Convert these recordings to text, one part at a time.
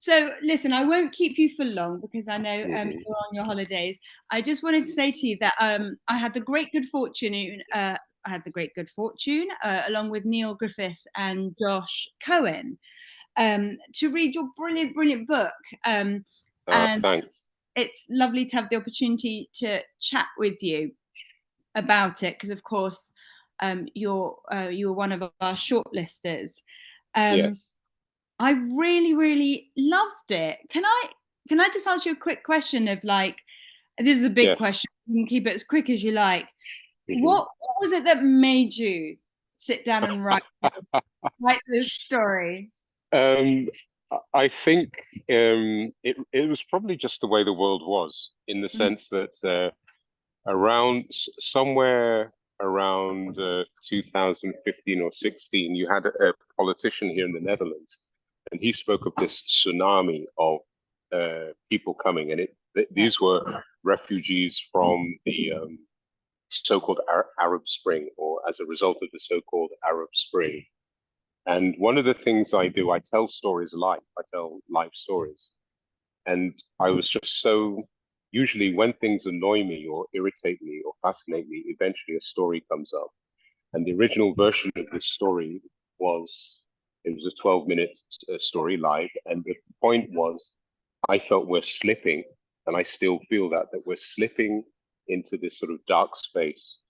So listen, I won't keep you for long because I know Mhm. you're on your holidays. I just wanted to say to you that I had the great good fortune. Along with Neil Griffiths and Josh Cohen, to read your brilliant, brilliant book. And Thanks. it's lovely to have the opportunity to chat with you about it because, of course, you were one of our shortlisters. Um, Yes. I really, really loved it. Can I just ask you a quick question of like, this is a big Yes. question. You can keep it as quick as you like. Mhm. What was it that made you sit down and write this story? Um, I think it was probably just the way the world was, in the Mhm. sense that somewhere around 2015 or 16, you had a politician here in the Netherlands, and he spoke of this tsunami of people coming, and Yeah. these were refugees from the so-called Arab Spring, or as a result of the so-called Arab Spring. And one of the things I do, I tell stories live. I tell live stories. And I was just so, usually when things annoy me or irritate me or fascinate me, eventually a story comes up. And the original version of this story was, it was a 12-minute story live. And the point was, I felt we're slipping, and I still feel that we're slipping into this sort of dark space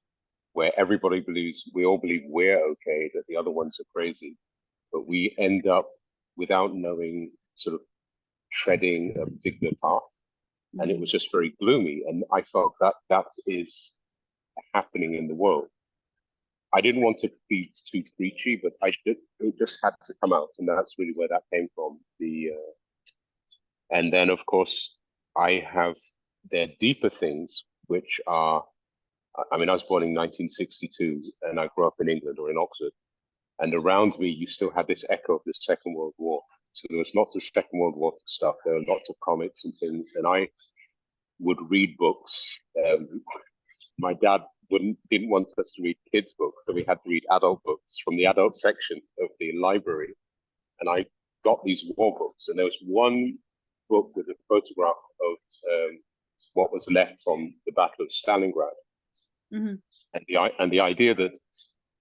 where everybody believes, we all believe we're okay, that the other ones are crazy, but we end up without knowing, sort of treading a particular path. And it was Mm. just very gloomy. And I felt that that is happening in the world. I didn't want to be too preachy, but it just had to come out. And that's really where that came from. And then, of course, I have their deeper things, which are, I mean, I was born in 1962 and I grew up in England or in Oxford. And around me, you still had this echo of the Second World War. So there was lots of Second World War stuff. There were lots of comics and things, and I would read books. My dad didn't want us to read kids' books, so we had to read adult books from the adult section of the library. And I got these war books, and there was one book with a photograph of what was left from the Battle of Stalingrad, Mhm. and the idea that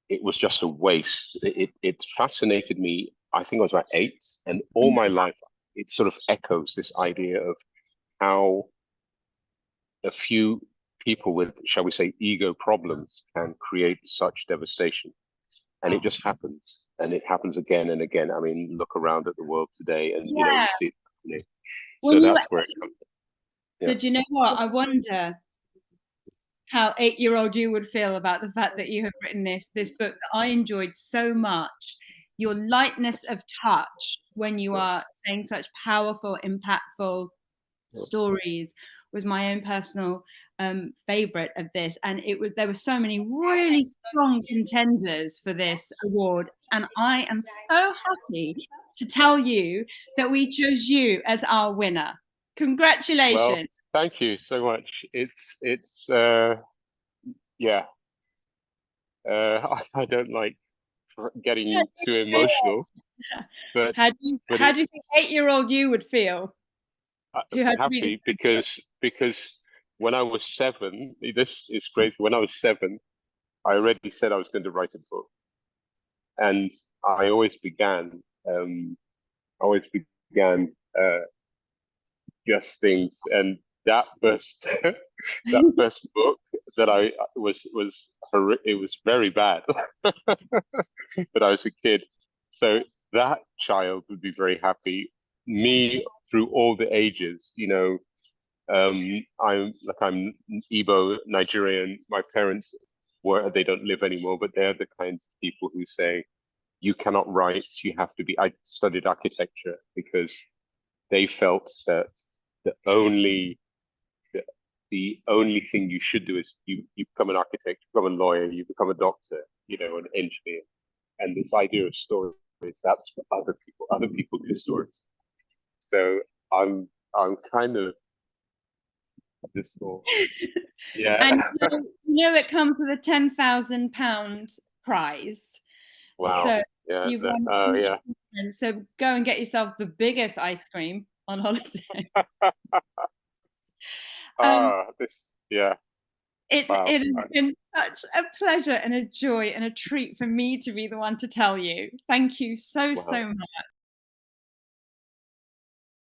it was just a waste. It fascinated me. I think I was about 8, and all Mhm. my life it sort of echoes this idea of how a few people with, shall we say, ego problems can create such devastation. And it just happens, and it happens again and again. I mean, look around at the world today, and you Yeah. see it happening. So When you that's where it comes from. So Yeah. do you know what? I wonder how 8-year-old you would feel about the fact that you have written this book that I enjoyed so much. Your lightness of touch when you are saying such powerful, impactful stories was my own personal favorite of this, and there were so many really strong contenders for this award, and I am so happy to tell you that we chose you as our winner. Well, Congratulations. thank you so much. It's yeah. I don't like getting too emotional, but but How do you think 8-year-old you would feel I'm who had to read this happy because when I was 7, this is crazy. When I was 7, I already said I was going to write a book, and I always began um, I always began just things, and that first that book? first book that I it was very bad, but I was a kid, so that child would be very happy. Me through all the ages, I'm Igbo Nigerian. My parents they don't live anymore, but they're the kind of people who say you cannot write. You have to be. I studied architecture because they felt that the only the, the only thing you should do is you become an architect, you become a lawyer, you become a doctor, an engineer. And this idea of stories, that's for other people. Other people do stories. So I'm kind of this whole yeah. And you know it comes with a £10,000 prize. Wow. So Yeah. You've won Yeah. 100%, so go and get yourself the biggest ice cream on holiday. Um, This. Yeah. it Wow. it has been such a pleasure and a joy and a treat for me to be the one to tell you. Thank you so, Wow. so much.